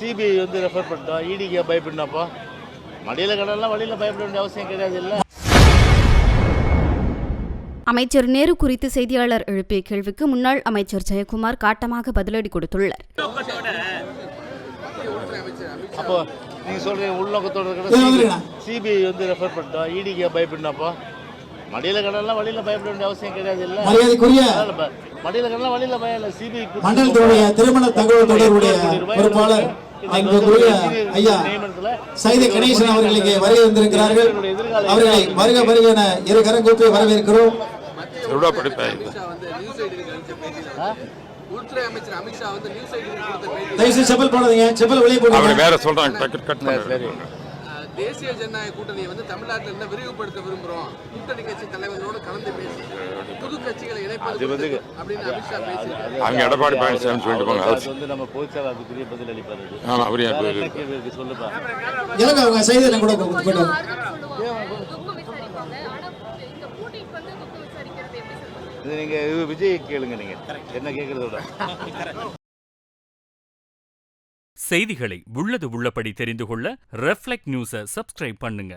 CBI வந்து refer பண்ணிட்டோம். இடிக்கு பயப்படணும்ப்போ மடியில் கடலாம் வழியில் பயப்பட வேண்டிய அவசியம் கிடையாது. இல்லை அமைச்சர் நேரு குறித்து செய்தியாளர் எழுப்பிய கேள்விக்கு முன்னாள் அமைச்சர் ஜெயக்குமார் காட்டமாக பதிலடி கொடுத்துள்ளார். அப்போ நீங்க சொல்றீங்க உள்நோக்கத்தோட சிபிஐ வந்து ரெஃபர் பண்ணிட்டோம். இடிக்கு பயப்படணும்ப்போ மடியில் கடலாம் வழியில் பயப்பட வேண்டிய அவசியம் கிடையாது. இல்லை மடியில் கடலாம் வழியில் பயம் இல்லை. சிபிஐ மண்டலத்துடைய திருமண தகவல் தொடர்புடைய பொறுப்பாளர் ஐயா சைதை கணேசன் அவர்கள் இங்கே வருகை வந்திருக்கிறார்கள். அவர்களை வருக வருக என இரு கரம் கூப்பி வரவேற்கிறோம். செப்பல் போடாதீங்க, செப்பல் வெளியே போடுங்க. வேற சொல்றாங்க. தேசிய ஜனநாயக கூட்டணியை வந்து தமிழ்நாட்டில் இருந்து விரிவுபடுத்த விரும்புகிறோம். கூட்டணி கட்சி தலைவர்களோடு கலந்து பேசி புது கட்சிகளை இணைப்பது அப்படின்னு அமித்ஷா பேசி அவங்க எடப்பாடி பழனிசாமி சொல்லிட்டு போங்க. அது வந்து நம்ம பொதுச்செயலாளர் அதுக்கு பெரிய பதில் அளிப்பாரு. ஆமா அவரே சொல்லுப்பா. எனக்கு அவங்க செய்தி கூட போயிட்டு இது நீங்க விஜய் கேளுங்க. நீங்க என்ன கேட்கறதோட செய்திகளை உள்ளது உள்ளபடி தெரிந்து கொள்ள ரெஃப்ளெக்ட் நியூஸை சப்ஸ்கிரைப் பண்ணுங்க.